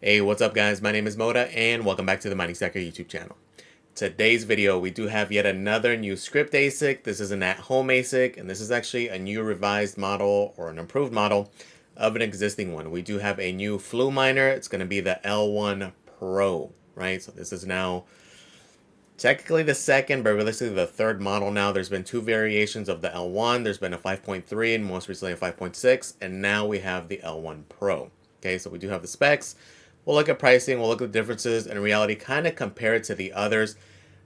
Hey, what's up guys? My name is Moda and welcome back to the Mining Stacker YouTube channel. Today's video, we do have yet another new Scrypt ASIC. This is an at-home ASIC and this is actually a new revised model or an improved model of an existing one. We do have a new Fluminer. It's going to be the L1 Pro, right? So this is now technically the second, but realistically the third model now. There's been two variations of the L1. There's been a 5.3 and most recently a 5.6, and now we have the L1 Pro. Okay, so we do have the specs. We'll look at pricing, we'll look at the differences, and in reality kind of compare it to the others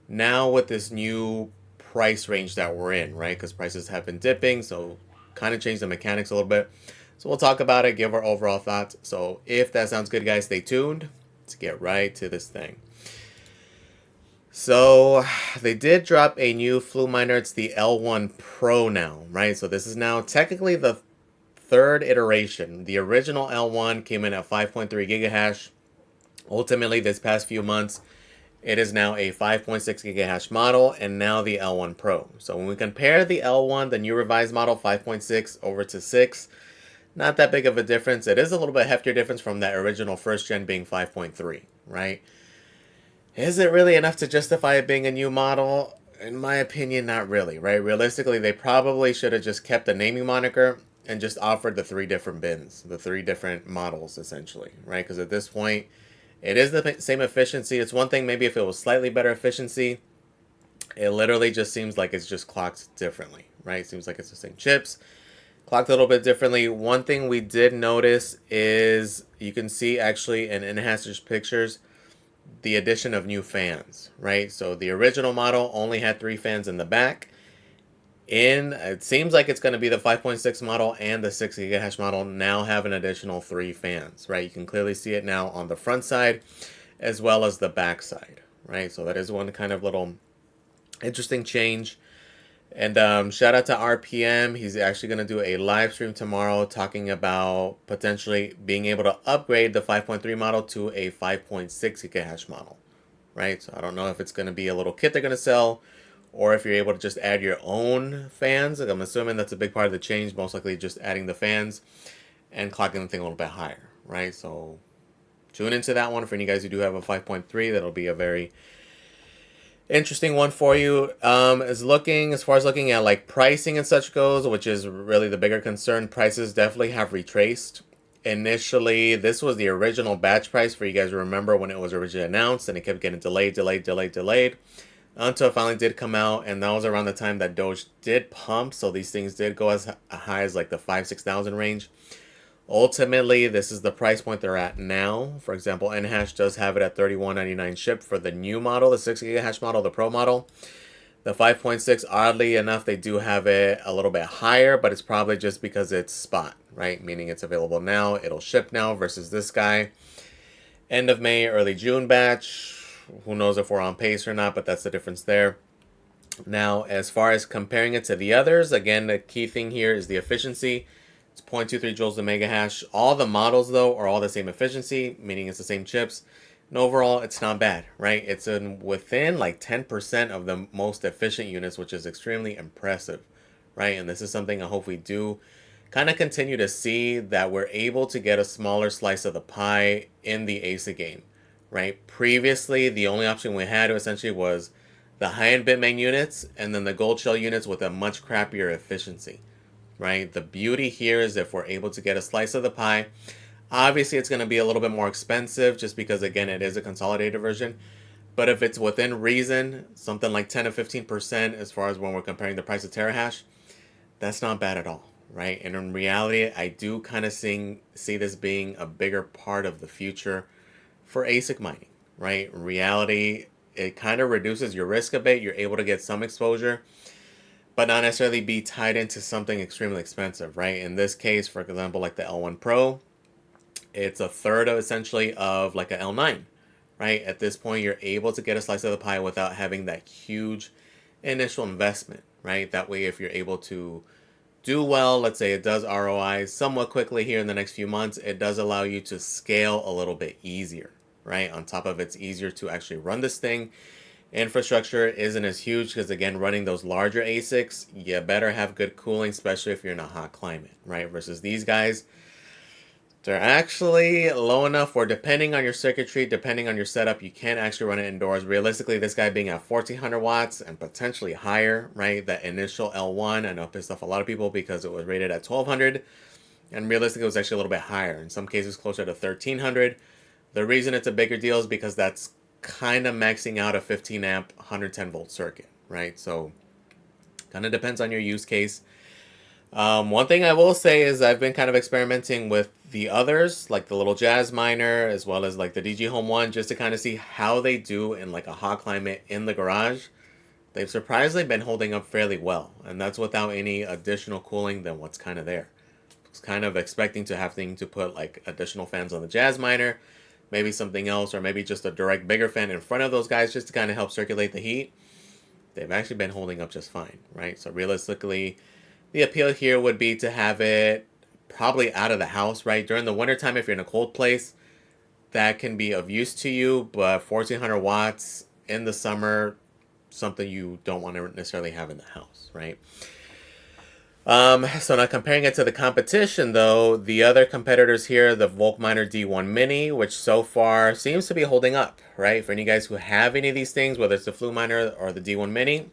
now with this new price range that we're in, right? Because prices have been dipping, so kind of change the mechanics a little bit. So we'll talk about it, give our overall thoughts. So if that sounds good, guys, stay tuned. Let's get right to this thing. So they did drop a new Fluminer. It's the L1 Pro now, right? So this is now technically the third iteration. The original L1 came in at 5.3 gigahash. Ultimately, this past few months, it is now a 5.6 gigahash model, and now the L1 Pro. So when we compare the L1, the new revised model 5.6 over to 6, not that big of a difference. It is a little bit heftier difference from that original first gen being 5.3, right? Is it really enough to justify it being a new model? In my opinion, not really, right? Realistically, they probably should have just kept the naming moniker and just offered the three different bins, the three different models, essentially, right? Because at this point, it is the same efficiency. It's one thing maybe if it was slightly better efficiency. It literally just seems like it's just clocked differently, right? It seems like it's the same chips, clocked a little bit differently. One thing we did notice is you can see actually in enhancers pictures the addition of new fans, right? So the original model only had 3 fans in the back. It seems like it's going to be the 5.6 model and the 6 gigahash model now have an additional 3 fans, right? You can clearly see it now on the front side as well as the back side, right? So that is one kind of little interesting change. And shout out to RPM. He's actually going to do a live stream tomorrow talking about potentially being able to upgrade the 5.3 model to a 5.6 gigahash model, right? So I don't know if it's going to be a little kit they're going to sell or if you're able to just add your own fans. Like I'm assuming that's a big part of the change, most likely just adding the fans and clocking the thing a little bit higher, right? So tune into that one. For you guys who do have a 5.3, that'll be a very interesting one for you. As far as looking at like pricing and such goes, which is really the bigger concern, prices definitely have retraced. Initially, this was the original batch price for you guys to remember when it was originally announced, and it kept getting delayed until it finally did come out, and that was around the time that Doge did pump, so these things did go as high as like the 5,000-6,000 range. Ultimately, this is the price point they're at now. For example, Nhash does have it at $31.99 shipped for the new model, the 6 gigahash model, the Pro model. The 5.6, oddly enough, they do have it a little bit higher, but it's probably just because it's spot, right? Meaning it's available now, it'll ship now versus this guy. End of May, early June batch. Who knows if we're on pace or not, but that's the difference there. Now, as far as comparing it to the others, again, the key thing here is the efficiency. It's 0.23 joules per megahash. All the models, though, are all the same efficiency, meaning it's the same chips. And overall, it's not bad, right? It's within like 10% of the most efficient units, which is extremely impressive, right? And this is something I hope we do kind of continue to see, that we're able to get a smaller slice of the pie in the ASIC game, right? Previously, the only option we had essentially was the high-end Bitmain units and then the gold shell units with a much crappier efficiency, right? The beauty here is if we're able to get a slice of the pie, obviously it's going to be a little bit more expensive just because, again, it is a consolidated version. But if it's within reason, something like 10 to 15% as far as when we're comparing the price of terahash, that's not bad at all, right? And in reality, I do kind of see this being a bigger part of the future for ASIC mining, right? In reality, it kind of reduces your risk a bit. You're able to get some exposure, but not necessarily be tied into something extremely expensive, right? In this case, for example, like the L1 Pro, it's a third of essentially of like a L9, right? At this point, you're able to get a slice of the pie without having that huge initial investment, right? That way, if you're able to do well, let's say it does ROI somewhat quickly here in the next few months, it does allow you to scale a little bit easier, right? On top of it's easier to actually run this thing. Infrastructure isn't as huge because, again, running those larger ASICs, you better have good cooling, especially if you're in a hot climate, right? Versus these guys, They're actually low enough where, depending on your circuitry, depending on your setup, you can actually run it indoors. Realistically, this guy being at 1400 watts and potentially higher, right? That initial L1, I know pissed off a lot of people because it was rated at 1200, and realistically it was actually a little bit higher. In some cases closer to 1300. The reason it's a bigger deal is because that's kind of maxing out a 15 amp 110 volt circuit, right? So kind of depends on your use case. One thing I will say is I've been kind of experimenting with the others, like the little Jazz Miner, as well as like the DG Home 1, just to kind of see how they do in like a hot climate in the garage. They've surprisingly been holding up fairly well, and that's without any additional cooling than what's kind of there. I was kind of expecting to put like additional fans on the Jazz Miner, maybe something else, or maybe just a direct bigger fan in front of those guys just to kind of help circulate the heat. They've actually been holding up just fine, right? So realistically, the appeal here would be to have it probably out of the house, right? During the wintertime, if you're in a cold place, that can be of use to you, but 1400 watts in the summer, something you don't want to necessarily have in the house, right? So now comparing it to the competition, though, the other competitors here, the Volkminer D1 Mini, which so far seems to be holding up, right? For any guys who have any of these things, whether it's the Fluminer or the D1 Mini,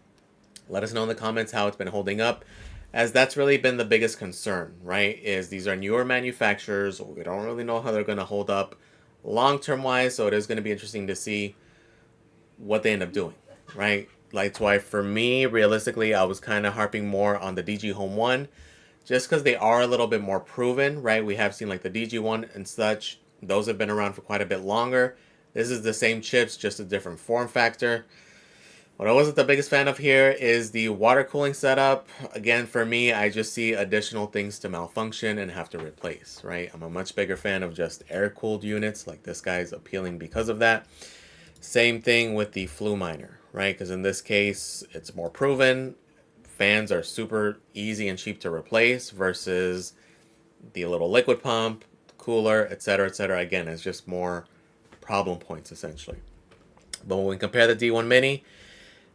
let us know in the comments how it's been holding up, as that's really been the biggest concern, right? Is these are newer manufacturers. We don't really know how they're going to hold up long-term wise, so it is going to be interesting to see what they end up doing, right? Like, that's why for me, realistically, I was kind of harping more on the DG Home 1, just because they are a little bit more proven, right? We have seen like the DG1 and such. Those have been around for quite a bit longer. This is the same chips, just a different form factor. What I wasn't the biggest fan of here is the water cooling setup. Again, for me, I just see additional things to malfunction and have to replace, right? I'm a much bigger fan of just air-cooled units, like this guy's appealing because of that. Same thing with the Fluminer, right? Because in this case, it's more proven. Fans are super easy and cheap to replace versus the little liquid pump, cooler, etc., etc. Again, it's just more problem points, essentially. But when we compare the D1 Mini,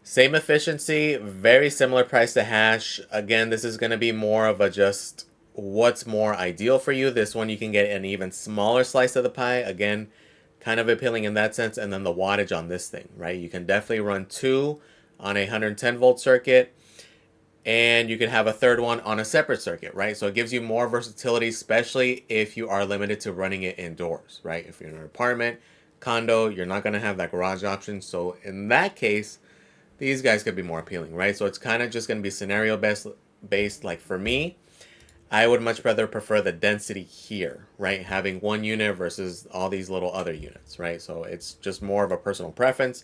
same efficiency, very similar price to hash. Again, this is going to be more of a just what's more ideal for you. This one you can get an even smaller slice of the pie. Again, kind of appealing in that sense. And then the wattage on this thing, right? You can definitely run 2 on a 110 volt circuit, and you can have a third one on a separate circuit, right? So it gives you more versatility, especially if you are limited to running it indoors, right? If you're in an apartment, condo, you're not going to have that garage option. So in that case, these guys could be more appealing, right? So it's kind of just going to be scenario based. Like for me, I would much rather prefer the density here, right? Having one unit versus all these little other units, right? So it's just more of a personal preference.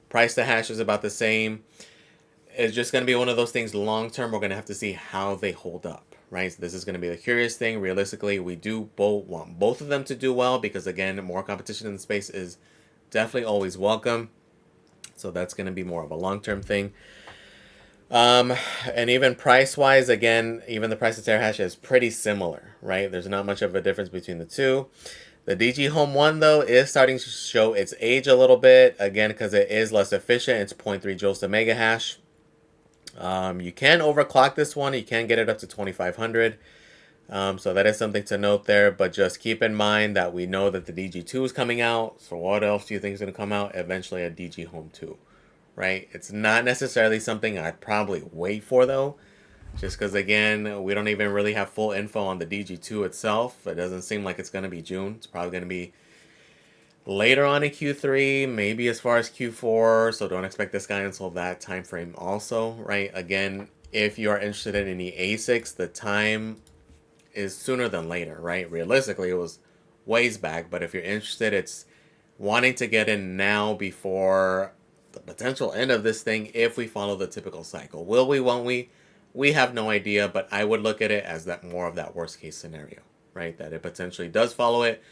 Price to hash is about the same. It's just going to be one of those things long term. We're going to have to see how they hold up, right? So this is going to be the curious thing. Realistically, we do want both of them to do well because, again, more competition in the space is definitely always welcome. So that's going to be more of a long-term thing. And even price-wise, again, even the price of Terahash is pretty similar, right? There's not much of a difference between the two. The DG Home 1, though, is starting to show its age a little bit, again, because it is less efficient. It's 0.3 joules to mega hash. You can overclock this one. You can get it up to 2500. So that is something to note there, but just keep in mind that we know that the DG2 is coming out. So what else do you think is going to come out? Eventually a DG Home 2, right? It's not necessarily something I'd probably wait for, though, just because, again, we don't even really have full info on the DG2 itself. It doesn't seem like it's going to be June. It's probably going to be later on in Q3, maybe as far as Q4. So don't expect this guy until that time frame also, right? Again, if you are interested in any ASICs, the time is sooner than later, right? Realistically, it was ways back, but if you're interested, it's wanting to get in now before the potential end of this thing if we follow the typical cycle. Will we, won't we? We have no idea, but I would look at it as that more of that worst case scenario, right? That it potentially does follow it.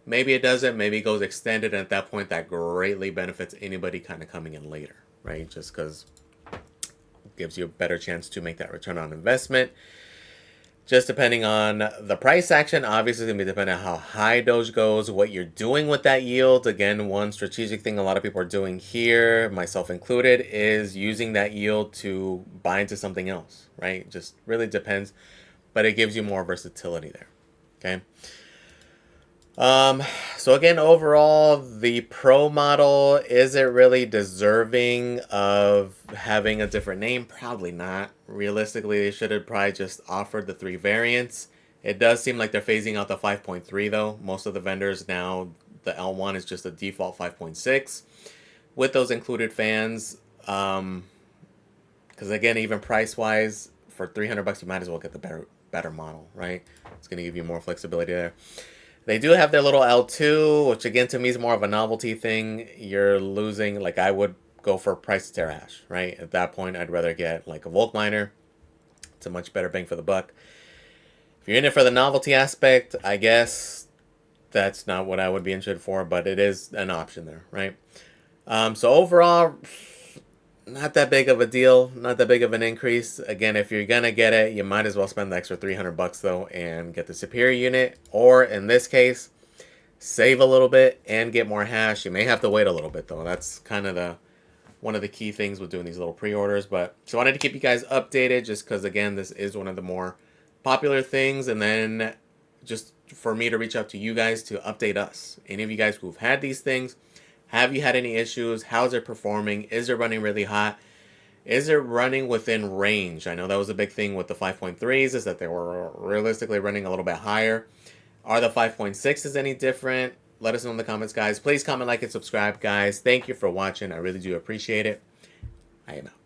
Maybe it doesn't, maybe it goes extended, and at that point that greatly benefits anybody kind of coming in later, right? Just because it gives you a better chance to make that return on investment. Just depending on the price action, obviously it's going to be dependent on how high Doge goes, what you're doing with that yield. Again, one strategic thing a lot of people are doing here, myself included, is using that yield to buy into something else, right? Just really depends, but it gives you more versatility there, okay? Um, so again, overall, the Pro model, is it really deserving of having a different name? Probably not. Realistically, they should have probably just offered the 3 variants. It does seem like they're phasing out the 5.3 though. Most of the vendors now, the L1 is just a default 5.6 with those included fans. Because again, even price wise, for 300 bucks, you might as well get the better model, right? It's going to give you more flexibility there. They do have their little L2, which again to me is more of a novelty thing. You're losing, like I would go for price to terahash, right? At that point, I'd rather get like a Volk miner. It's a much better bang for the buck. If you're in it for the novelty aspect, I guess that's not what I would be interested for, but it is an option there, right? So overall, not that big of a deal, not that big of an increase. Again, if you're gonna get it, you might as well spend the extra 300 bucks though and get the superior unit, or in this case, save a little bit and get more hash. You may have to wait a little bit though. That's kind of the one of the key things with doing these little pre-orders. But so I wanted to keep you guys updated just because again, this is one of the more popular things, and then just for me to reach out to you guys to update us. Any of you guys who've had these things, have you had any issues? How's it performing? Is it running really hot? Is it running within range? I know that was a big thing with the 5.3s, is that they were realistically running a little bit higher. Are the 5.6s any different? Let us know in the comments, guys. Please comment, like, and subscribe, guys. Thank you for watching. I really do appreciate it. I am out.